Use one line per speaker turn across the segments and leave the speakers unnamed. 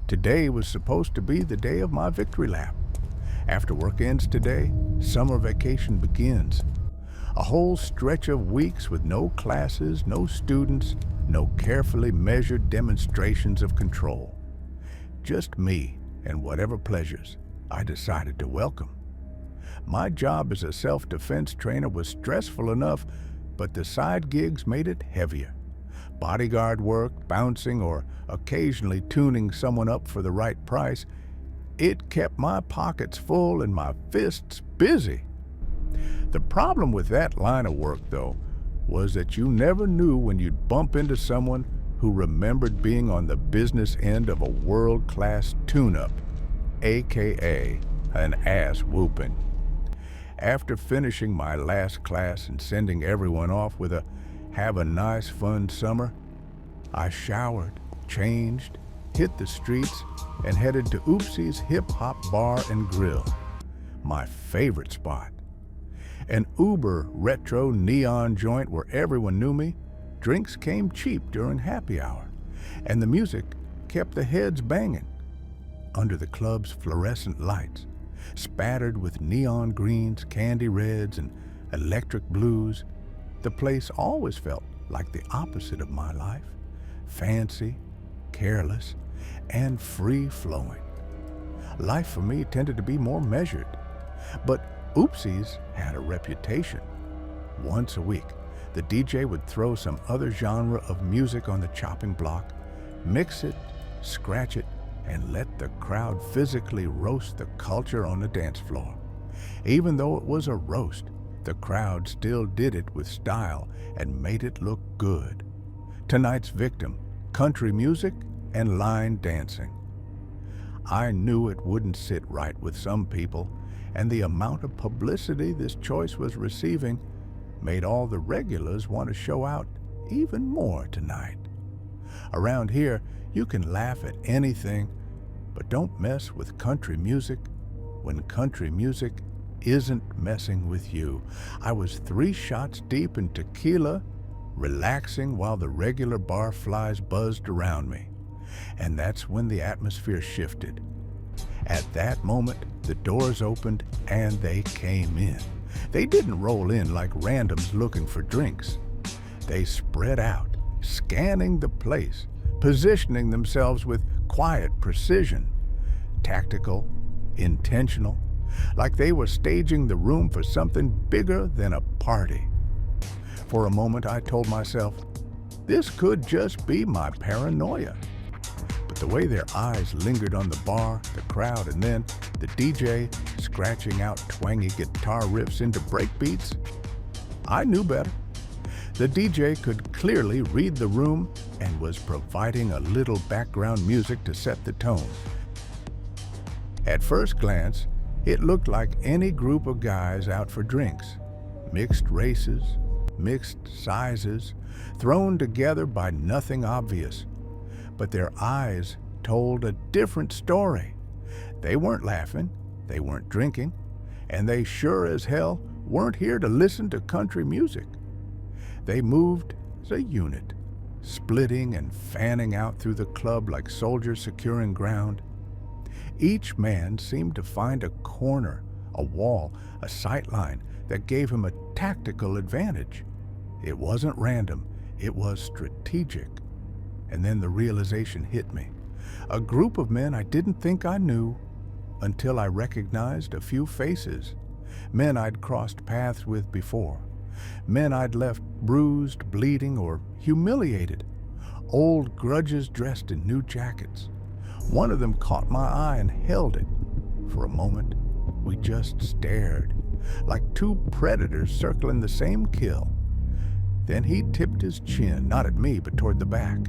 Today was supposed to be the day of my victory lap. After work ends today, summer vacation begins. A whole stretch of weeks with no classes, no students, no carefully measured demonstrations of control. Just me and whatever pleasures I decided to welcome. My job as a self-defense trainer was stressful enough, but the side gigs made it heavier. Bodyguard work, bouncing, or occasionally tuning someone up for the right price, it kept my pockets full and my fists busy. The problem with that line of work, though, was that you never knew when you'd bump into someone who remembered being on the business end of a world-class tune-up, aka an ass whooping. After finishing my last class and sending everyone off with a "have a nice fun summer," I showered, changed, hit the streets, and headed to Oopsie's Hip Hop Bar and Grill, my favorite spot. An uber retro neon joint where everyone knew me, drinks came cheap during happy hour, and the music kept the heads banging. Under the club's fluorescent lights, spattered with neon greens, candy reds, and electric blues, the place always felt like the opposite of my life: fancy, careless, and free-flowing. Life for me tended to be more measured, but Oopsie's had a reputation. Once a week, the DJ would throw some other genre of music on the chopping block, mix it, scratch it, and let the crowd physically roast the culture on the dance floor. Even though it was a roast, the crowd still did it with style and made it look good. Tonight's victim: country music and line dancing. I knew it wouldn't sit right with some people, and the amount of publicity this choice was receiving made all the regulars want to show out even more tonight. Around here, you can laugh at anything, but don't mess with country music when country music isn't messing with you. I was 3 shots deep in tequila, relaxing while the regular bar flies buzzed around me. And that's when the atmosphere shifted. At that moment, the doors opened and they came in. They didn't roll in like randoms looking for drinks. They spread out, scanning the place, positioning themselves with quiet precision, tactical, intentional, like they were staging the room for something bigger than a party. For a moment, I told myself, this could just be my paranoia. But the way their eyes lingered on the bar, the crowd, and then the DJ scratching out twangy guitar riffs into breakbeats, I knew better. The DJ could clearly read the room and was providing a little background music to set the tone. At first glance, it looked like any group of guys out for drinks. Mixed races, mixed sizes, thrown together by nothing obvious. But their eyes told a different story. They weren't laughing, they weren't drinking, and they sure as hell weren't here to listen to country music. They moved as a unit, splitting and fanning out through the club like soldiers securing ground. Each man seemed to find a corner, a wall, a sight line that gave him a tactical advantage. It wasn't random, it was strategic. And then the realization hit me. A group of men I didn't think I knew until I recognized a few faces. Men I'd crossed paths with before. Men I'd left bruised, bleeding, or humiliated. Old grudges dressed in new jackets. One of them caught my eye and held it. For a moment, we just stared, like 2 predators circling the same kill. Then he tipped his chin, not at me, but toward the back.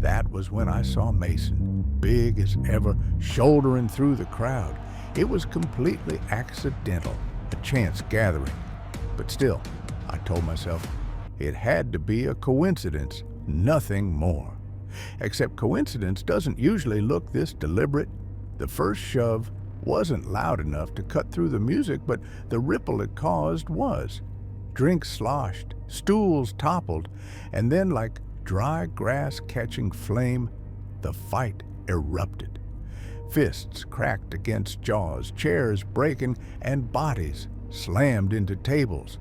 That was when I saw Mason, big as ever, shouldering through the crowd. It was completely accidental, a chance gathering. But still, I told myself, it had to be a coincidence, nothing more. Except coincidence doesn't usually look this deliberate. The first shove wasn't loud enough to cut through the music, but the ripple it caused was. Drinks sloshed, stools toppled, and then like dry grass catching flame, the fight erupted. Fists cracked against jaws, chairs breaking, and bodies slammed into tables.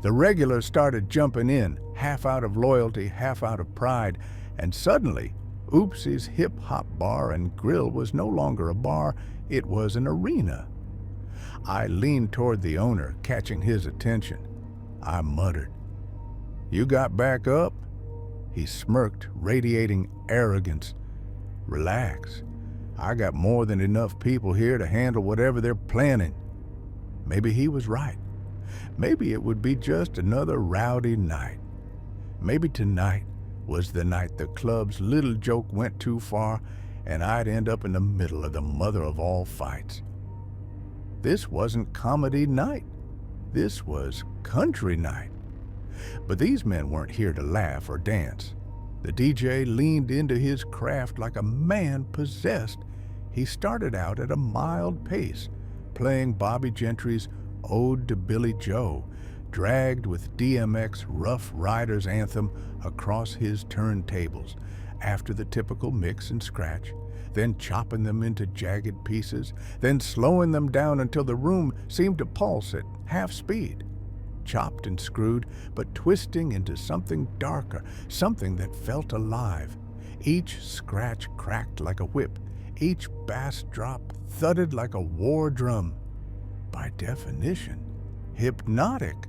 The regulars started jumping in, half out of loyalty, half out of pride, and suddenly, Oopsie's hip-hop bar and grill was no longer a bar, it was an arena. I leaned toward the owner, catching his attention. I muttered, "You got back up?" He smirked, radiating arrogance. "Relax. I got more than enough people here to handle whatever they're planning." Maybe he was right. Maybe it would be just another rowdy night. Maybe tonight was the night the club's little joke went too far and I'd end up in the middle of the mother of all fights. This wasn't comedy night. This was country night. But these men weren't here to laugh or dance. The DJ leaned into his craft like a man possessed. He started out at a mild pace, playing Bobby Gentry's Ode to Billy Joe, dragged with DMX Rough Riders anthem across his turntables, after the typical mix and scratch, then chopping them into jagged pieces, then slowing them down until the room seemed to pulse at half speed. Chopped and screwed, but twisting into something darker, something that felt alive. Each scratch cracked like a whip, each bass drop thudded like a war drum. By definition, hypnotic.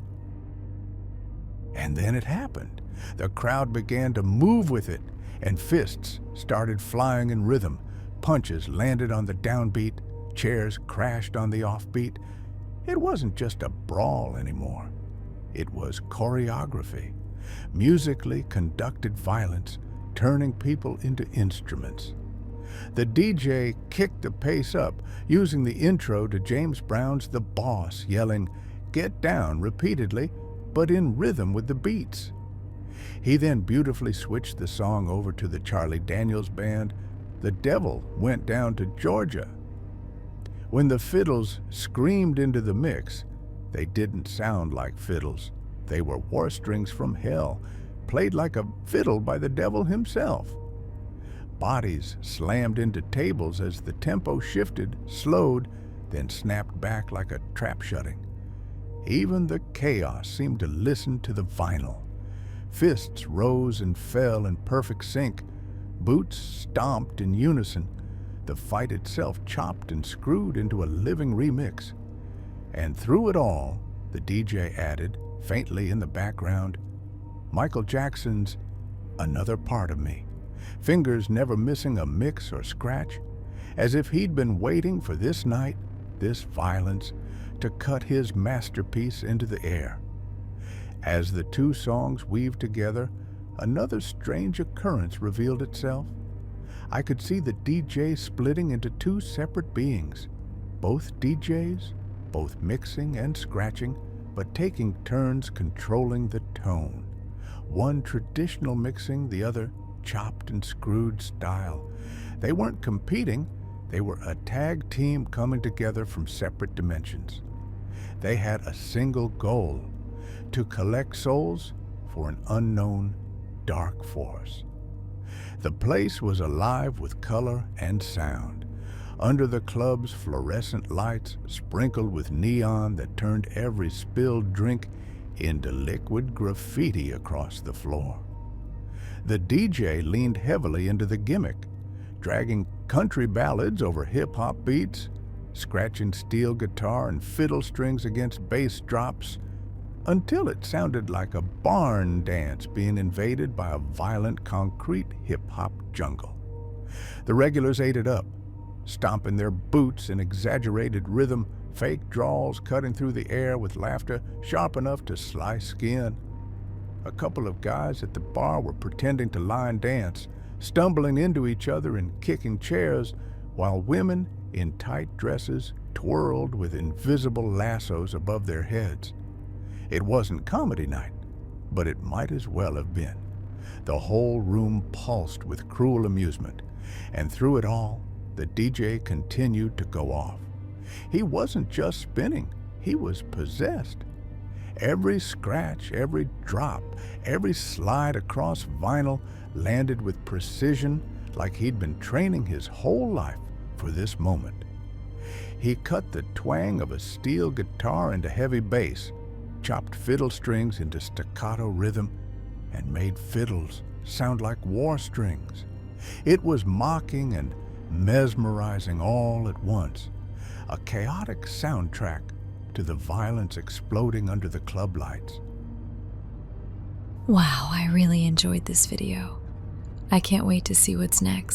And then it happened. The crowd began to move with it, and fists started flying in rhythm. Punches landed on the downbeat, chairs crashed on the offbeat. It wasn't just a brawl anymore. It was choreography, musically conducted violence, turning people into instruments. The DJ kicked the pace up, using the intro to James Brown's The Boss, yelling, "Get down," repeatedly, but in rhythm with the beats. He then beautifully switched the song over to the Charlie Daniels Band. The Devil went down to Georgia. When the fiddles screamed into the mix, they didn't sound like fiddles. They were war strings from hell, played like a fiddle by the devil himself. Bodies slammed into tables as the tempo shifted, slowed, then snapped back like a trap shutting. Even the chaos seemed to listen to the vinyl. Fists rose and fell in perfect sync. Boots stomped in unison. The fight itself chopped and screwed into a living remix. And through it all, the DJ added, faintly in the background, Michael Jackson's "Another Part of Me," fingers never missing a mix or scratch, as if he'd been waiting for this night, this violence, to cut his masterpiece into the air. As the two songs weaved together, another strange occurrence revealed itself. I could see the DJ splitting into two separate beings, both DJs, both mixing and scratching, but taking turns controlling the tone. One traditional mixing, the other chopped and screwed style. They weren't competing, they were a tag team coming together from separate dimensions. They had a single goal: to collect souls for an unknown dark force. The place was alive with color and sound. Under the club's fluorescent lights, sprinkled with neon that turned every spilled drink into liquid graffiti across the floor. The DJ leaned heavily into the gimmick, dragging country ballads over hip-hop beats, scratching steel guitar and fiddle strings against bass drops, until it sounded like a barn dance being invaded by a violent concrete hip-hop jungle. The regulars ate it up, stomping their boots in exaggerated rhythm, fake drawls cutting through the air with laughter sharp enough to slice skin. A couple of guys at the bar were pretending to line dance, stumbling into each other and kicking chairs, while women in tight dresses twirled with invisible lassos above their heads. It wasn't comedy night, but it might as well have been. The whole room pulsed with cruel amusement, and through it all, the DJ continued to go off. He wasn't just spinning, he was possessed. Every scratch, every drop, every slide across vinyl landed with precision, like he'd been training his whole life for this moment. He cut the twang of a steel guitar into heavy bass, chopped fiddle strings into staccato rhythm, and made fiddles sound like war strings. It was mocking and mesmerizing all at once, a chaotic soundtrack to the violence exploding under the club lights.
Wow, I really enjoyed this video. I can't wait to see what's next.